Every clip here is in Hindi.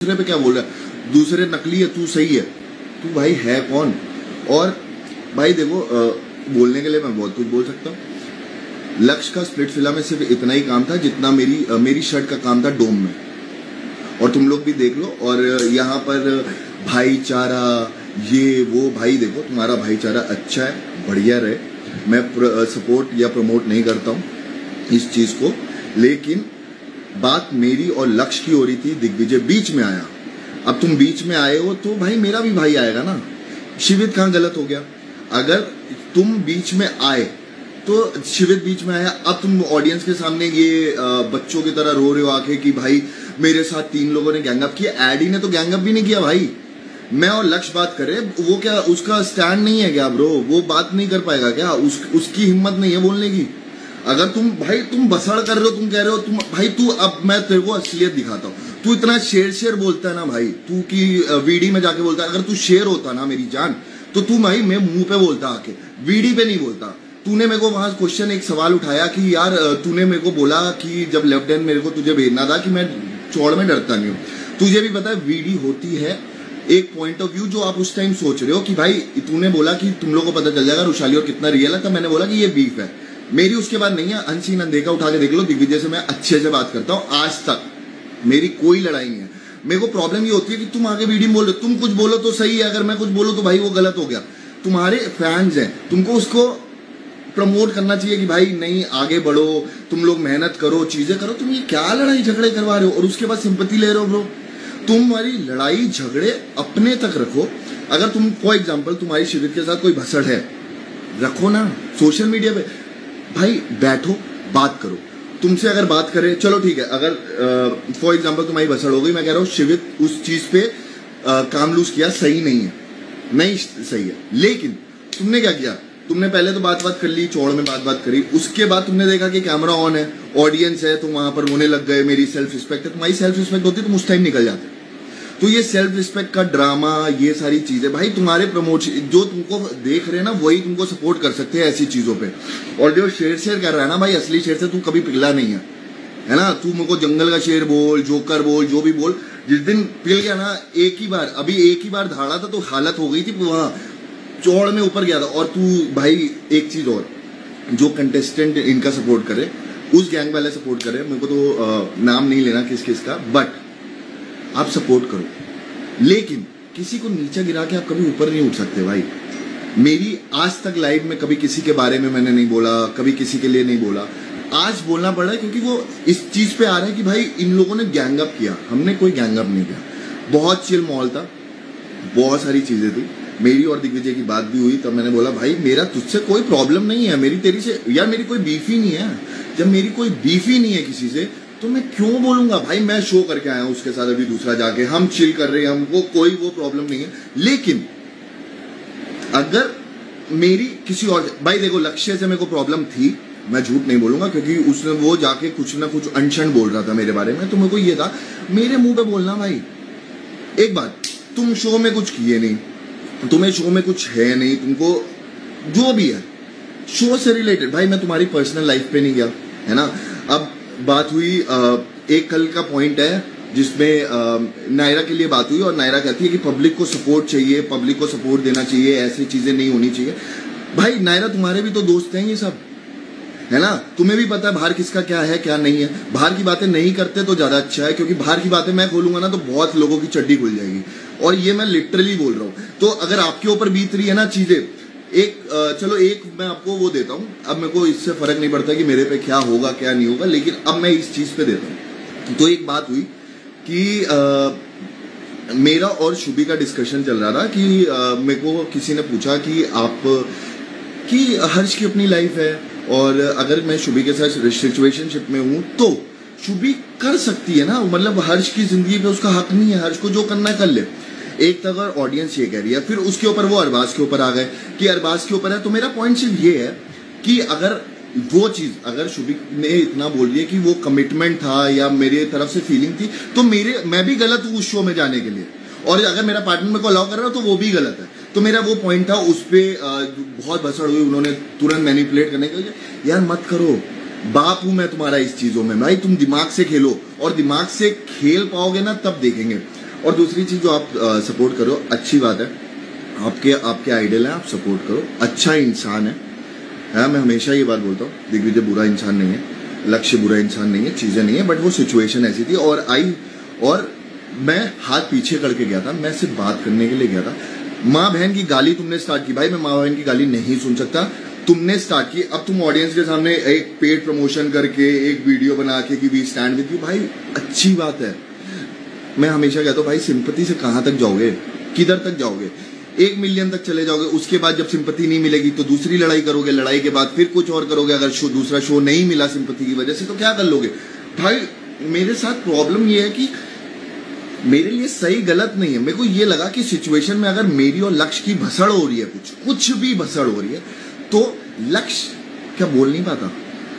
दूसरे पे क्या बोल रहा है, दूसरे नकली है, तू सही है, तू भाई है कौन? और भाई देखो बोलने के लिए मैं बहुत कुछ बोल सकता हूँ। लक्ष्य का स्प्लिट्सविला में सिर्फ इतना ही काम था जितना मेरी शर्ट का काम था डोम में, और तुम लोग भी देख लो। और यहाँ पर भाईचारा ये वो, भाई देखो तुम्हारा भाईचारा अच्छा है, बढ़िया रहे, मैं सपोर्ट या प्रमोट नहीं करता हूँ इस चीज को, लेकिन बात मेरी और लक्ष्य की हो रही थी। दिग्विजय बीच में आया, अब तुम बीच में आए हो तो भाई मेरा भी भाई आएगा ना। शिवित कहाँ गलत हो गया? अगर तुम बीच में आए तो शिवित बीच में आया, अब तुम ऑडियंस के सामने ये बच्चों की तरह रो रहे हो आके कि भाई मेरे साथ 3 लोगों ने गैंगअप किया। एडी ने तो गैंगअप भी नहीं किया भाई, मैं और लक्ष्य बात कर रहे, वो क्या उसका स्टैंड नहीं है क्या ब्रो? वो बात नहीं कर पाएगा क्या? उसकी हिम्मत नहीं है बोलने की। अगर तुम बसड़ कर रहे हो, तुम कह रहे हो तुम भाई, तू अब मैं तेरे को असलियत दिखाता हूँ। तू इतना शेर बोलता है ना भाई, तू की वीडी में जाके बोलता है। अगर तू शेर होता ना मेरी जान, तो तू भाई मैं मुंह पे बोलता आके, वीडी पे नहीं बोलता। तूने मेरे को वहां क्वेश्चन एक सवाल उठाया कि यार तूने मेरे को बोला कि जब लेफ्ट हैंड मेरे को तुझे भेजना था कि मैं चौड़ में डरता नहीं हूँ। तुझे भी पता है वीडी होती है एक पॉइंट ऑफ व्यू जो आप उस टाइम सोच रहे हो कि भाई तूने बोला कि तुम लोगों को पता चल जाएगा रुशाली और कितना रियल है, तब मैंने बोला कि ये बीफ है। मेरी उसके बाद नहीं है, अनसीन अनदेखा उठा के देख लो, दिग्विजय से मैं अच्छे से बात करता हूँ, आज तक मेरी कोई लड़ाई नहीं है। मेरे को प्रॉब्लम ये होती है कि तुम आगे वीडियो बोल रहे हो, तुम कुछ बोलो तो सही है, अगर मैं कुछ बोलूं तो भाई वो गलत हो गया। तुम्हारे फैंस हैं, तुमको उसको प्रमोट करना चाहिए कि भाई नहीं आगे बढ़ो, तुम लोग मेहनत करो, चीजें करो। तुम ये क्या लड़ाई झगड़े करवा रहे हो और उसके बाद सिंपैथी ले रहे हो ब्रो? तुम्हारी लड़ाई झगड़े अपने तक रखो। अगर तुम फॉर एग्जाम्पल तुम्हारी शिविर के साथ कोई भसड़ है, रखो ना सोशल मीडिया पे, भाई बैठो बात करो। तुमसे अगर बात करे चलो ठीक है, अगर फॉर एग्जाम्पल तुम्हारी भसड़ हो गई, मैं कह रहा हूँ शिविर उस चीज पे काम लूज किया, सही नहीं है, नहीं सही है, लेकिन तुमने क्या किया? तुमने पहले तो बात कर ली, चौड़ में बात करी, उसके बाद तुमने देखा कि कैमरा ऑन है, ऑडियंस है, तुम वहां पर रोने लग गए, मेरी सेल्फ रिस्पेक्ट है। तुम्हारी सेल्फ रिस्पेक्ट होती तुम उस टाइम निकल जाते। तो ये सेल्फ रिस्पेक्ट का ड्रामा, ये सारी चीजें भाई तुम्हारे प्रमोशन जो तुमको देख रहे हैं ना, वही तुमको सपोर्ट कर सकते हैं ऐसी चीजों पे। और जो शेर कर रहा है ना भाई, असली शेर से तू कभी पिघला नहीं है ना? तू मुझको जंगल का शेर बोल, जोकर बोल, जो भी बोल, जिस दिन पिघल गया ना एक ही बार धाड़ा था तो हालत हो गई थी, वहां चौड़ में ऊपर गया था। और तू भाई एक चीज और, जो कंटेस्टेंट इनका सपोर्ट करे, उस गैंग वाले सपोर्ट करे, मेरे को तो नाम नहीं लेना किस किस का, बट आप सपोर्ट करो, लेकिन किसी को नीचे गिरा के आप कभी ऊपर नहीं उठ सकते भाई। मेरी आज तक लाइफ में कभी किसी के बारे में मैंने नहीं बोला, कभी किसी के लिए नहीं बोला। आज बोलना पड़ रहा है क्योंकि वो इस चीज पे आ रहा है कि भाई इन लोगों ने गैंगअप किया, हमने कोई गैंगअप नहीं किया। बहुत चिल माहौल था, बहुत सारी चीजें थी। मेरी और दिग्विजय की बात भी हुई, तब मैंने बोला भाई मेरा तुझसे कोई प्रॉब्लम नहीं है, मेरी तेरी से यार मेरी कोई बीफ ही नहीं है। जब मेरी कोई बीफ ही नहीं है किसी से, तो मैं क्यों बोलूंगा भाई? मैं शो करके आया हूं उसके साथ, अभी दूसरा जाके हम चिल कर रहे हैं, हमको कोई वो प्रॉब्लम नहीं है। लेकिन अगर मेरी किसी और, भाई देखो लक्ष्य से मेरे को प्रॉब्लम थी, मैं झूठ नहीं बोलूंगा, क्योंकि उसने वो जाके कुछ ना कुछ अनशन बोल रहा था मेरे बारे में, तो मेरे को ये था मेरे मुंह पे बोलना भाई। एक बात, तुम शो में कुछ किए नहीं, तुम्हें शो में कुछ है नहीं, तुमको जो भी है शो से रिलेटेड, भाई मैं तुम्हारी पर्सनल लाइफ पे नहीं गया, है ना? अब बात हुई, एक कल का पॉइंट है जिसमें नायरा के लिए बात हुई, और नायरा कहती है कि पब्लिक को सपोर्ट चाहिए, पब्लिक को सपोर्ट देना चाहिए, ऐसी चीजें नहीं होनी चाहिए। भाई नायरा तुम्हारे भी तो दोस्त हैं ये सब, है ना? तुम्हें भी पता है बाहर किसका क्या है क्या नहीं है। बाहर की बातें नहीं करते तो ज्यादा अच्छा है, क्योंकि बाहर की बातें मैं खोलूंगा ना तो बहुत लोगों की चड्डी खुल जाएगी, और ये मैं लिटरली बोल रहा हूं। तो अगर आपके ऊपर बीत रही है ना चीजें, चलो एक मैं आपको वो देता हूं, अब मेरे को इससे फर्क नहीं पड़ता कि मेरे पे क्या होगा क्या नहीं होगा, लेकिन अब मैं इस चीज पे देता हूं। तो एक बात हुई कि मेरा और शुभी का डिस्कशन चल रहा था कि मेरे को किसी ने पूछा कि हर्ष की अपनी लाइफ है, और अगर मैं शुभी के साथ सिचुएशनशिप में हूं तो शुभी कर सकती है ना, मतलब हर्ष की जिंदगी पे उसका हक नहीं है, हर्ष को जो करना है कर ले। एक तक अगर ऑडियंस ये कह रही है, फिर उसके ऊपर वो अरबाज के ऊपर आ गए कि अरबाज के ऊपर है। तो मेरा पॉइंट सिर्फ ये है कि अगर वो चीज, अगर शुभी ने इतना बोल रही है कि वो कमिटमेंट था या मेरे तरफ से फीलिंग थी, तो मैं भी गलत हूं उस शो में जाने के लिए, और अगर मेरा पार्टनर मेरे को अलाउ कर रहा है तो वो भी गलत है। तो मेरा वो पॉइंट था, उस पर बहुत भसड़ हुई, उन्होंने तुरंत मैनिपुलेट करने के लिए। यार मत करो, बाप हूं मैं तुम्हारा इस चीजों में भाई, तुम दिमाग से खेलो, और दिमाग से खेल पाओगे ना तब देखेंगे। और दूसरी चीज जो आप सपोर्ट करो, अच्छी बात है, आपके आइडल हैं, आप सपोर्ट करो, अच्छा इंसान है। मैं हमेशा ये बात बोलता हूँ, दिग्विजय बुरा इंसान नहीं है, लक्ष्य बुरा इंसान नहीं है, चीजें नहीं है, बट वो सिचुएशन ऐसी थी और मैं हाथ पीछे करके गया था, मैं सिर्फ बात करने के लिए गया था। माँ बहन की गाली तुमने स्टार्ट की, भाई मैं माँ बहन की गाली नहीं सुन सकता, तुमने स्टार्ट की। अब तुम ऑडियंस के सामने एक पेड प्रमोशन करके एक वीडियो बना के कि वी स्टैंड विद यू, भाई अच्छी बात है। मैं हमेशा कहता हूँ भाई सिंपैथी से कहां तक जाओगे, किधर तक जाओगे, 1 मिलियन तक चले जाओगे, उसके बाद जब सिंपैथी नहीं मिलेगी तो दूसरी लड़ाई करोगे, लड़ाई के बाद फिर कुछ और करोगे। अगर दूसरा शो नहीं मिला सिंपैथी की वजह से तो क्या कर लोगे। भाई मेरे साथ प्रॉब्लम ये है कि मेरे लिए सही गलत नहीं है, मेरे को ये लगा कि सिचुएशन में अगर मेरी और लक्ष्य की भसड़ हो रही है, कुछ भी भसड़ हो रही है, तो लक्ष्य क्या बोल नहीं पाता,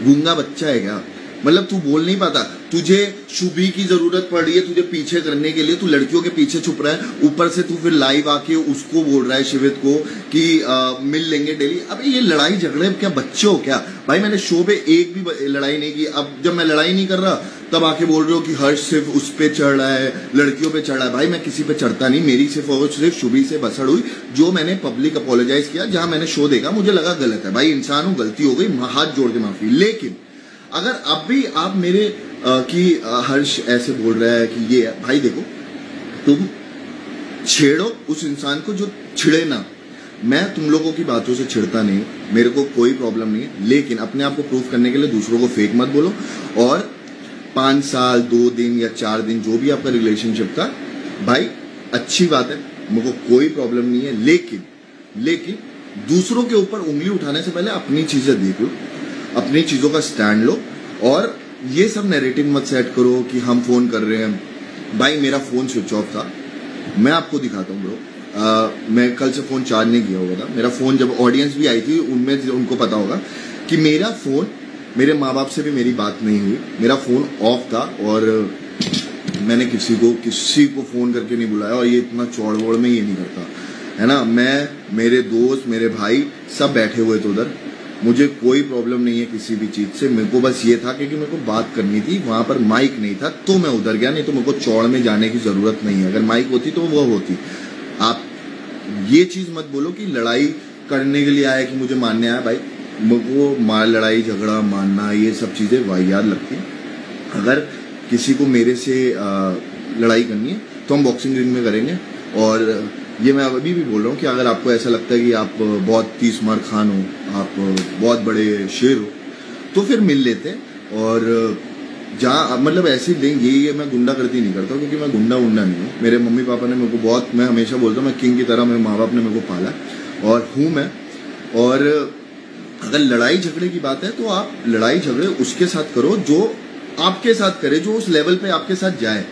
गूंगा बच्चा है क्या, मतलब तू बोल नहीं पाता, तुझे शुभी की जरूरत पड़ रही है तुझे पीछे करने के लिए, तू लड़कियों के पीछे छुप रहा है, ऊपर से तू फिर लाइव आके उसको बोल रहा है शिवित को कि मिल लेंगे डेली। अबे ये लड़ाई झगड़े क्या बच्चे हो क्या भाई, मैंने शो पे एक भी लड़ाई नहीं की। अब जब मैं लड़ाई नहीं कर रहा तब आके बोल रहे हो कि हर्ष सिर्फ उस पे चढ़ रहा है, लड़कियों पे चढ़ रहा है। भाई मैं किसी पे चढ़ता नहीं, मेरी सिर्फ और सिर्फ शुभी से बसड़ हुई, जो मैंने पब्लिक अपोलोजाइज किया, जहां मैंने शो देखा मुझे लगा गलत है, भाई इंसान हूं, गलती हो गई, हाथ जोड़ के माफी। लेकिन अगर अब भी आप मेरे कि हर्ष ऐसे बोल रहा है कि ये भाई देखो, तुम छेड़ो उस इंसान को जो छिड़े ना, मैं तुम लोगों की बातों से छिड़ता नहीं, मेरे को कोई प्रॉब्लम नहीं है, लेकिन अपने आप को प्रूफ करने के लिए दूसरों को फेक मत बोलो। और 5 साल 2 दिन या 4 दिन जो भी आपका रिलेशनशिप था, भाई अच्छी बात है, मुझे कोई प्रॉब्लम नहीं है, लेकिन दूसरों के ऊपर उंगली उठाने से पहले अपनी चीजें देख लो, अपनी चीजों का स्टैंड लो, और ये सब नैरेटिव मत सेट करो कि हम फोन कर रहे हैं। भाई मेरा फोन स्विच ऑफ था, मैं आपको दिखाता हूँ ब्रो, मैं कल से फोन चार्ज नहीं किया हुआ था। मेरा फोन जब ऑडियंस भी आई थी उनमें उनको पता होगा कि मेरा फोन, मेरे माँ बाप से भी मेरी बात नहीं हुई, मेरा फोन ऑफ था, और मैंने किसी को फोन करके नहीं बुलाया, और ये इतना चौड़ वोड़ में ये नहीं करता है ना। मैं, मेरे दोस्त, मेरे भाई सब बैठे हुए थे उधर, मुझे कोई प्रॉब्लम नहीं है किसी भी चीज से। मेरे को बस ये था कि मेरे को बात करनी थी, वहां पर माइक नहीं था तो मैं उधर गया, नहीं तो मेरे को चौड़ में जाने की जरूरत नहीं है। अगर माइक होती तो वो होती। आप ये चीज मत बोलो कि लड़ाई करने के लिए आया कि मुझे मारने आया। भाई मेरे को लड़ाई झगड़ा मारना ये सब चीजें वाहियात लगती है। अगर किसी को मेरे से लड़ाई करनी है तो हम बॉक्सिंग रिंग में करेंगे, और ये मैं अभी भी बोल रहा हूँ कि अगर आपको ऐसा लगता है कि आप बहुत 30 मार खान हो, आप बहुत बड़े शेर हो, तो फिर मिल लेते हैं। और जहाँ मतलब ऐसे दिन ये मैं गुंडागर्दी नहीं करता, क्योंकि मैं गुंडा नहीं हूँ। मेरे मम्मी पापा ने मेरे को बहुत, मैं हमेशा बोलता हूँ मैं किंग की तरह, मेरे माँ बाप ने मेरे को पाला और हूँ मैं। और अगर लड़ाई झगड़े की बात है तो आप लड़ाई झगड़े उसके साथ करो जो आपके साथ करे, जो उस लेवल पे आपके साथ जाए।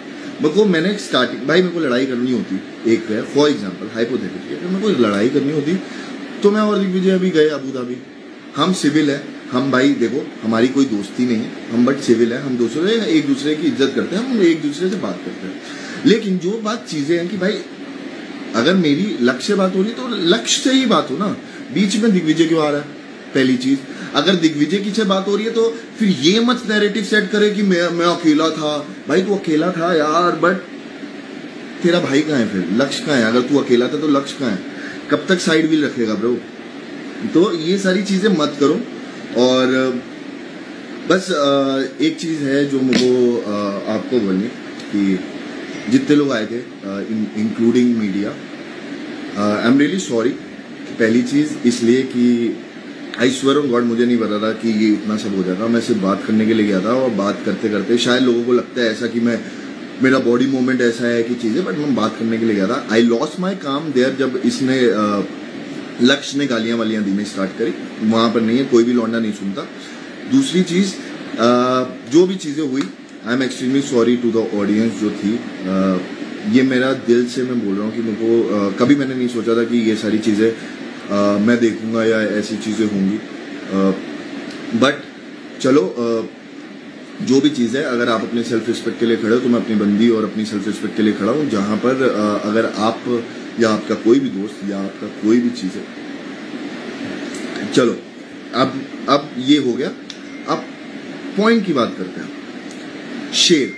मैंने स्टार्टिंग, भाई मेरे को लड़ाई करनी होती, एक है फॉर एग्जांपल हाइपोथेटिकली, अगर मेरे को लड़ाई करनी होती तो मैं और दिग्विजय अभी गए अबू धाबी। हम सिविल है, हम भाई देखो हमारी कोई दोस्ती नहीं है, हम बट सिविल है, हम एक दूसरे की इज्जत करते हैं, हम एक दूसरे से बात करते हैं। लेकिन जो बात चीजें हैं कि भाई अगर मेरी लक्ष्य से बात हो रही तो लक्ष्य से ही बात हो ना, बीच में दिग्विजय क्यों आ रहा है। पहली चीज, अगर दिग्विजय की से बात हो रही है तो फिर ये मत नैरेटिव सेट करे कि मैं अकेला था। भाई तू अकेला था यार, बट तेरा भाई कहाँ है, फिर लक्ष्य कहाँ है। अगर तू अकेला था तो लक्ष्य कहाँ है, कब तक साइड व्हील रखेगा ब्रो। तो ये सारी चीजें मत करो। और बस एक चीज है जो मुझको आपको बोलनी कि जितने लोग आए थे including media, I am really sorry. पहली चीज इसलिए कि आई स्वेयर ऑन गॉड मुझे नहीं पता था कि ये इतना सब हो जाएगा। मैं सिर्फ बात करने के लिए गया था, और बात करते करते शायद लोगों को लगता है ऐसा कि मेरा बॉडी मूवमेंट ऐसा है कि चीजें, बट मैं बात करने के लिए गया था। आई लॉस्ट माई काम देयर जब इसने लक्ष्य ने गालियां वालियां देने स्टार्ट करी, वहां पर नहीं है, कोई भी लौंडा नहीं सुनता। दूसरी चीज, जो भी चीजें हुई, I am extremely sorry to the audience जो थी। ये मेरा दिल से मैं बोल रहा हूँ कि मेरे को कभी मैंने नहीं सोचा था कि ये सारी चीजें मैं देखूंगा या ऐसी चीजें होंगी। बट चलो, जो भी चीज है, अगर आप अपने सेल्फ रिस्पेक्ट के लिए खड़े हो तो मैं अपनी बंदी और अपनी सेल्फ रिस्पेक्ट के लिए खड़ा हूं। जहां पर अगर आप या आपका कोई भी दोस्त या आपका कोई भी चीज है, चलो अब ये हो गया। अब पॉइंट की बात करते हैं। शेर,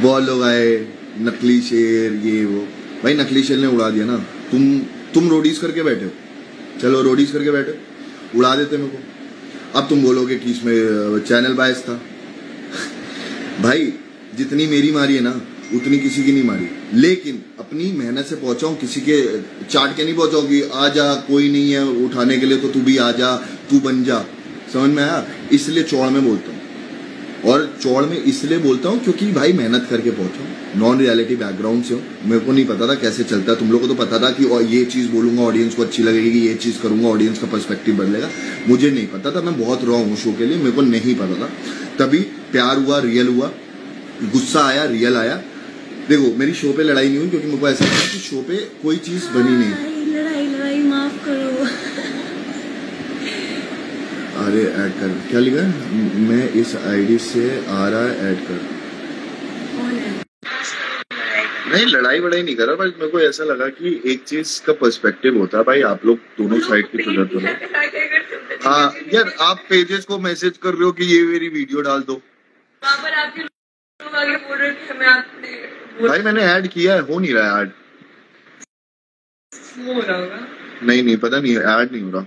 बहुत लोग आए, नकली शेर ये वो। भाई नकली शेर ने उड़ा दिया ना। तुम रोडीज करके बैठे हो, चलो रोडीज करके बैठे, उड़ा देते मेरे को। अब तुम बोलोगे कि इसमें चैनल बायस था। भाई जितनी मेरी मारी है ना उतनी किसी की नहीं मारी, लेकिन अपनी मेहनत से पहुंचा हूं, किसी के चाट के नहीं पहुंचा हूं कि आ जा कोई नहीं है उठाने के लिए तो तू भी आ जा, तू बन जा। समझ में आया? इसलिए चौड़ में बोलता हूँ, और चौड़ में इसलिए बोलता हूँ क्योंकि भाई मेहनत करके पहुंचा हूँ, नॉन रियलिटी बैकग्राउंड से हूँ। मेरे को नहीं पता था कैसे चलता है। तुम लोगों को तो पता था कि और ये चीज बोलूंगा ऑडियंस को अच्छी लगेगी, ये चीज करूंगा ऑडियंस का पर्सपेक्टिव बदलेगा। मुझे नहीं पता था, मैं बहुत रॉ हूँ शो के लिए, मेरे को नहीं पता था। तभी प्यार हुआ, रियल हुआ, गुस्सा आया, रियल आया। देखो मेरी शो पे लड़ाई नहीं हुई क्योंकि मेरे को ऐसा लगा कि शो पे कोई चीज बनी नहीं। लड़ाई माफ करो। अरे ऐड कर, क्या लिखा है? मैं इस आईडी से आ रहा है, ऐड कर। नहीं लड़ाई वड़ाई नहीं कर रहा भाई, मेरे को ऐसा लगा कि एक चीज का पर्सपेक्टिव होता है भाई, आप लोग दोनों साइड की सुधर करो। हाँ यार, आप पेजेस को मैसेज कर रहे हो कि ये मेरी वीडियो डाल दो। भाई मैंने ऐड किया है, हो नहीं रहा है ऐड। हो रहा होगा, नहीं पता नहीं, ऐड नहीं हो रहा।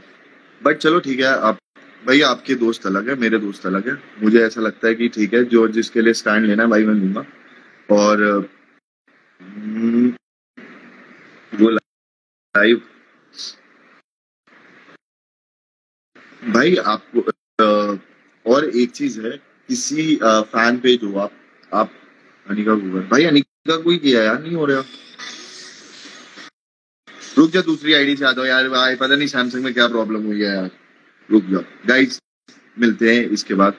बट चलो ठीक है, आप भाई आपके दोस्त अलग है, मेरे दोस्त अलग है। मुझे ऐसा लगता है कि ठीक है, जो जिसके लिए स्टैंड लेना है भाई मैं लूंगा। और वो लाइव भाई आपको और एक चीज है, किसी फैन पेज हो आप अनिका गूगल, भाई अनिका कोई किया यार, नहीं हो रहा। रुक जा, दूसरी आईडी से आ जाओ यार भाई, पता नहीं सैमसंग में क्या प्रॉब्लम हुई है यार। रुक जाओ गाइस, मिलते हैं इसके बाद।